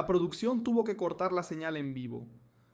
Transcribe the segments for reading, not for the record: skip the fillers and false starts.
La producción tuvo que cortar la señal en vivo.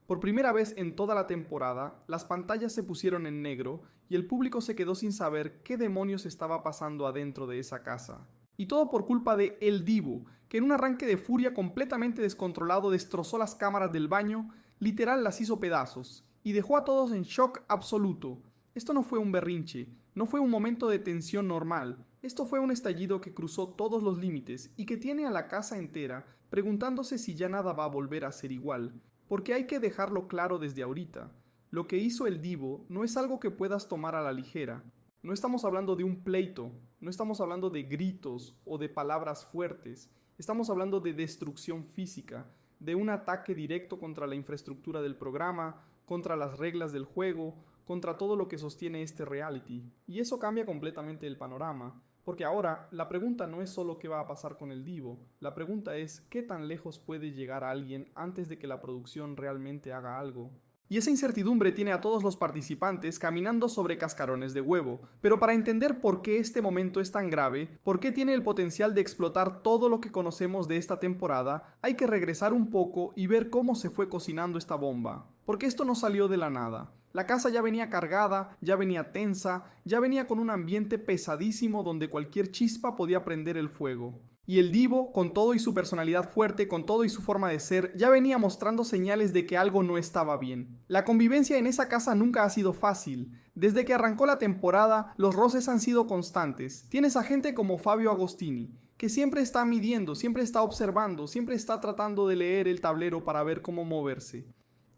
Por primera vez en toda la temporada, las pantallas se pusieron en negro y el público se quedó sin saber qué demonios estaba pasando adentro de esa casa. Y todo por culpa de El Divo, que en un arranque de furia completamente descontrolado destrozó las cámaras del baño, literal las hizo pedazos, y dejó a todos en shock absoluto. Esto no fue un berrinche, no fue un momento de tensión normal, esto fue un estallido que cruzó todos los límites y que tiene a la casa entera preguntándose si ya nada va a volver a ser igual. Porque hay que dejarlo claro desde ahorita. Lo que hizo el Divo no es algo que puedas tomar a la ligera. No estamos hablando de un pleito, no estamos hablando de gritos o de palabras fuertes. Estamos hablando de destrucción física, de un ataque directo contra la infraestructura del programa, contra las reglas del juego, contra todo lo que sostiene este reality. Y eso cambia completamente el panorama. Porque ahora la pregunta no es solo qué va a pasar con el Divo, la pregunta es qué tan lejos puede llegar alguien antes de que la producción realmente haga algo. Y esa incertidumbre tiene a todos los participantes caminando sobre cascarones de huevo, pero para entender por qué este momento es tan grave, por qué tiene el potencial de explotar todo lo que conocemos de esta temporada, hay que regresar un poco y ver cómo se fue cocinando esta bomba. Porque esto no salió de la nada. La casa ya venía cargada, ya venía tensa, ya venía con un ambiente pesadísimo donde cualquier chispa podía prender el fuego. Y el Divo, con todo y su personalidad fuerte, con todo y su forma de ser, ya venía mostrando señales de que algo no estaba bien. La convivencia en esa casa nunca ha sido fácil. Desde que arrancó la temporada, los roces han sido constantes. Tienes a gente como Fabio Agostini, que siempre está midiendo, siempre está observando, siempre está tratando de leer el tablero para ver cómo moverse.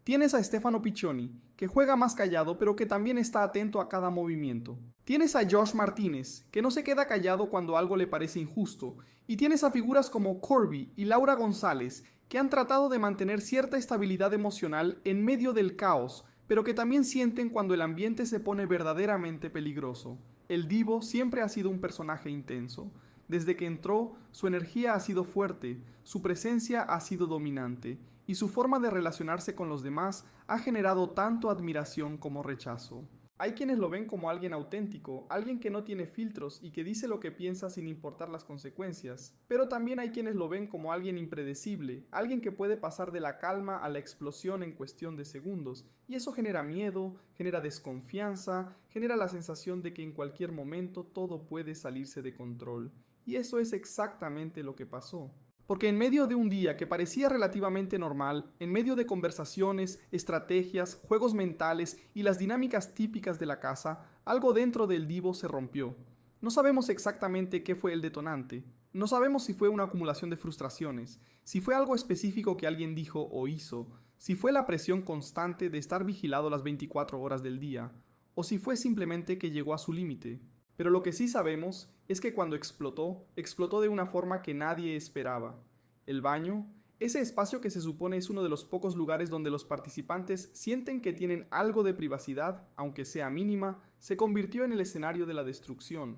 Tienes a Stefano Piccioni, que juega más callado pero que también está atento a cada movimiento. Tienes a Josh Martínez, que no se queda callado cuando algo le parece injusto. Y tienes a figuras como Corby y Laura González, que han tratado de mantener cierta estabilidad emocional en medio del caos, pero que también sienten cuando el ambiente se pone verdaderamente peligroso. El Divo siempre ha sido un personaje intenso. Desde que entró, su energía ha sido fuerte, su presencia ha sido dominante, y su forma de relacionarse con los demás ha generado tanto admiración como rechazo. Hay quienes lo ven como alguien auténtico, alguien que no tiene filtros y que dice lo que piensa sin importar las consecuencias, pero también hay quienes lo ven como alguien impredecible, alguien que puede pasar de la calma a la explosión en cuestión de segundos, y eso genera miedo, genera desconfianza, genera la sensación de que en cualquier momento todo puede salirse de control. Y eso es exactamente lo que pasó. Porque en medio de un día que parecía relativamente normal, en medio de conversaciones, estrategias, juegos mentales y las dinámicas típicas de la casa, algo dentro del Divo se rompió. No sabemos exactamente qué fue el detonante. No sabemos si fue una acumulación de frustraciones, si fue algo específico que alguien dijo o hizo, si fue la presión constante de estar vigilado las 24 horas del día, o si fue simplemente que llegó a su límite. Pero lo que sí sabemos es que cuando explotó, explotó de una forma que nadie esperaba. El baño, ese espacio que se supone es uno de los pocos lugares donde los participantes sienten que tienen algo de privacidad, aunque sea mínima, se convirtió en el escenario de la destrucción.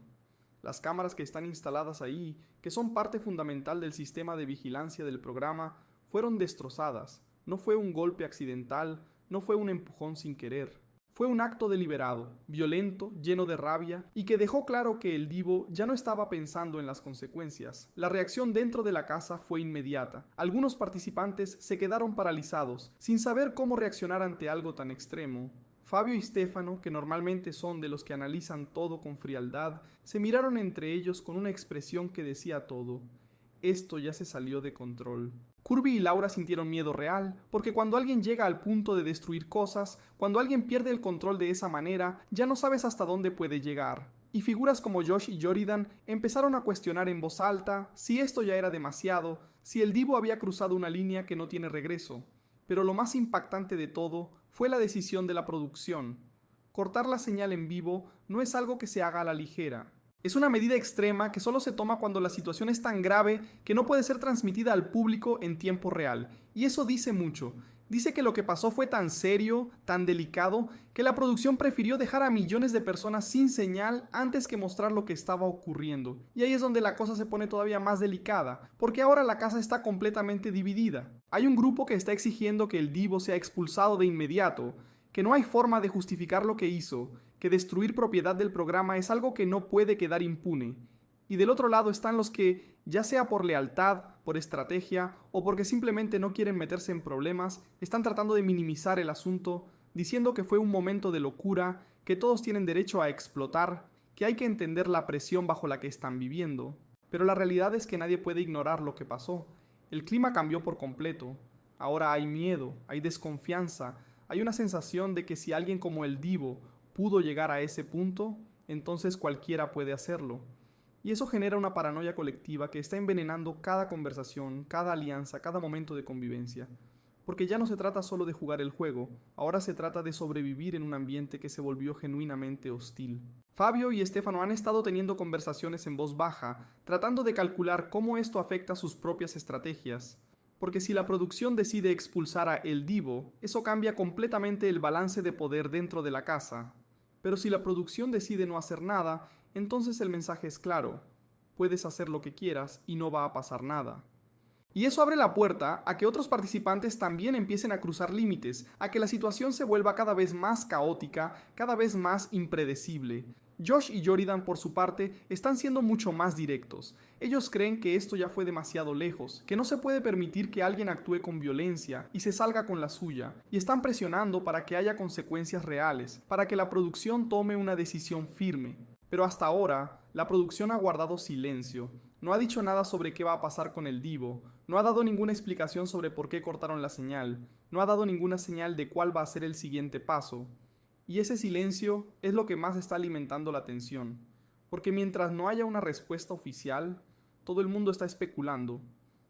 Las cámaras que están instaladas ahí, que son parte fundamental del sistema de vigilancia del programa, fueron destrozadas. No fue un golpe accidental, no fue un empujón sin querer. Fue un acto deliberado, violento, lleno de rabia, y que dejó claro que el Divo ya no estaba pensando en las consecuencias. La reacción dentro de la casa fue inmediata. Algunos participantes se quedaron paralizados, sin saber cómo reaccionar ante algo tan extremo. Fabio y Stefano, que normalmente son de los que analizan todo con frialdad, se miraron entre ellos con una expresión que decía todo. Esto ya se salió de control. Corby y Laura sintieron miedo real, porque cuando alguien llega al punto de destruir cosas, cuando alguien pierde el control de esa manera, ya no sabes hasta dónde puede llegar. Y figuras como Josh y Joridan empezaron a cuestionar en voz alta si esto ya era demasiado, si el Divo había cruzado una línea que no tiene regreso. Pero lo más impactante de todo fue la decisión de la producción. Cortar la señal en vivo no es algo que se haga a la ligera. Es una medida extrema que solo se toma cuando la situación es tan grave que no puede ser transmitida al público en tiempo real. Y eso dice mucho. Dice que lo que pasó fue tan serio, tan delicado, que la producción prefirió dejar a millones de personas sin señal antes que mostrar lo que estaba ocurriendo. Y ahí es donde la cosa se pone todavía más delicada, porque ahora la casa está completamente dividida. Hay un grupo que está exigiendo que el Divo sea expulsado de inmediato, que no hay forma de justificar lo que hizo, que destruir propiedad del programa es algo que no puede quedar impune. Y del otro lado están los que, ya sea por lealtad, por estrategia o porque simplemente no quieren meterse en problemas, están tratando de minimizar el asunto, diciendo que fue un momento de locura, que todos tienen derecho a explotar, que hay que entender la presión bajo la que están viviendo. Pero la realidad es que nadie puede ignorar lo que pasó. El clima cambió por completo. Ahora hay miedo, hay desconfianza, hay una sensación de que si alguien como el Divo pudo llegar a ese punto, entonces cualquiera puede hacerlo. Y eso genera una paranoia colectiva que está envenenando cada conversación, cada alianza, cada momento de convivencia. Porque ya no se trata solo de jugar el juego, ahora se trata de sobrevivir en un ambiente que se volvió genuinamente hostil. Fabio y Stefano han estado teniendo conversaciones en voz baja, tratando de calcular cómo esto afecta sus propias estrategias. Porque si la producción decide expulsar a El Divo, eso cambia completamente el balance de poder dentro de la casa. Pero si la producción decide no hacer nada, entonces el mensaje es claro: puedes hacer lo que quieras y no va a pasar nada. Y eso abre la puerta a que otros participantes también empiecen a cruzar límites, a que la situación se vuelva cada vez más caótica, cada vez más impredecible. Josh y Joridan, por su parte, están siendo mucho más directos. Ellos creen que esto ya fue demasiado lejos, que no se puede permitir que alguien actúe con violencia y se salga con la suya, y están presionando para que haya consecuencias reales, para que la producción tome una decisión firme. Pero hasta ahora, la producción ha guardado silencio. No ha dicho nada sobre qué va a pasar con el Divo, no ha dado ninguna explicación sobre por qué cortaron la señal, no ha dado ninguna señal de cuál va a ser el siguiente paso. Y ese silencio es lo que más está alimentando la tensión, porque mientras no haya una respuesta oficial, todo el mundo está especulando,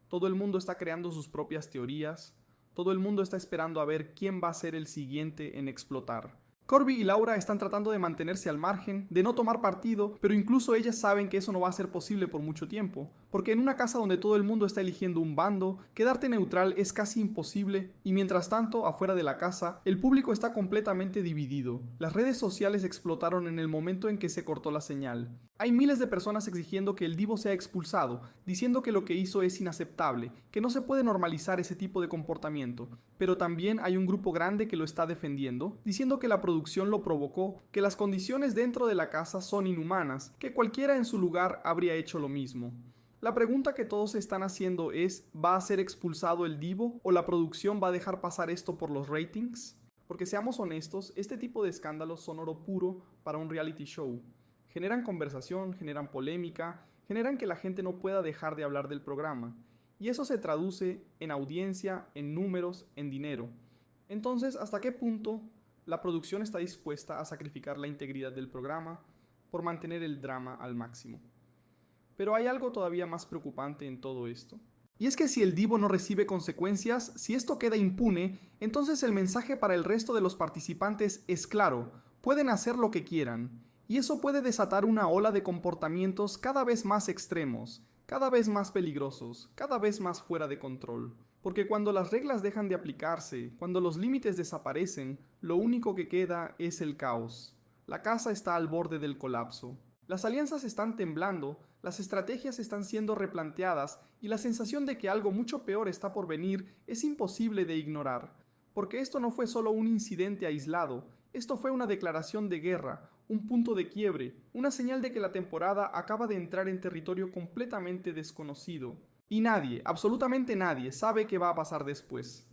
todo el mundo está creando sus propias teorías, todo el mundo está esperando a ver quién va a ser el siguiente en explotar. Corby y Laura están tratando de mantenerse al margen, de no tomar partido, pero incluso ellas saben que eso no va a ser posible por mucho tiempo, porque en una casa donde todo el mundo está eligiendo un bando, quedarte neutral es casi imposible, y mientras tanto, afuera de la casa, el público está completamente dividido. Las redes sociales explotaron en el momento en que se cortó la señal. Hay miles de personas exigiendo que el Divo sea expulsado, diciendo que lo que hizo es inaceptable, que no se puede normalizar ese tipo de comportamiento, pero también hay un grupo grande que lo está defendiendo, diciendo que la producción lo provocó, que las condiciones dentro de la casa son inhumanas, que cualquiera en su lugar habría hecho lo mismo. La pregunta que todos están haciendo es: ¿va a ser expulsado el Divo o la producción va a dejar pasar esto por los ratings? Porque seamos honestos, este tipo de escándalos son oro puro para un reality show. Generan conversación, generan polémica, generan que la gente no pueda dejar de hablar del programa. Y eso se traduce en audiencia, en números, en dinero. Entonces, ¿hasta qué punto la producción está dispuesta a sacrificar la integridad del programa por mantener el drama al máximo? Pero hay algo todavía más preocupante en todo esto. Y es que si el Divo no recibe consecuencias, si esto queda impune, entonces el mensaje para el resto de los participantes es claro: pueden hacer lo que quieran. Y eso puede desatar una ola de comportamientos cada vez más extremos, cada vez más peligrosos, cada vez más fuera de control. Porque cuando las reglas dejan de aplicarse, cuando los límites desaparecen, lo único que queda es el caos. La casa está al borde del colapso. Las alianzas están temblando, las estrategias están siendo replanteadas y la sensación de que algo mucho peor está por venir es imposible de ignorar. Porque esto no fue solo un incidente aislado, esto fue una declaración de guerra, un punto de quiebre, una señal de que la temporada acaba de entrar en territorio completamente desconocido. Y nadie, absolutamente nadie, sabe qué va a pasar después.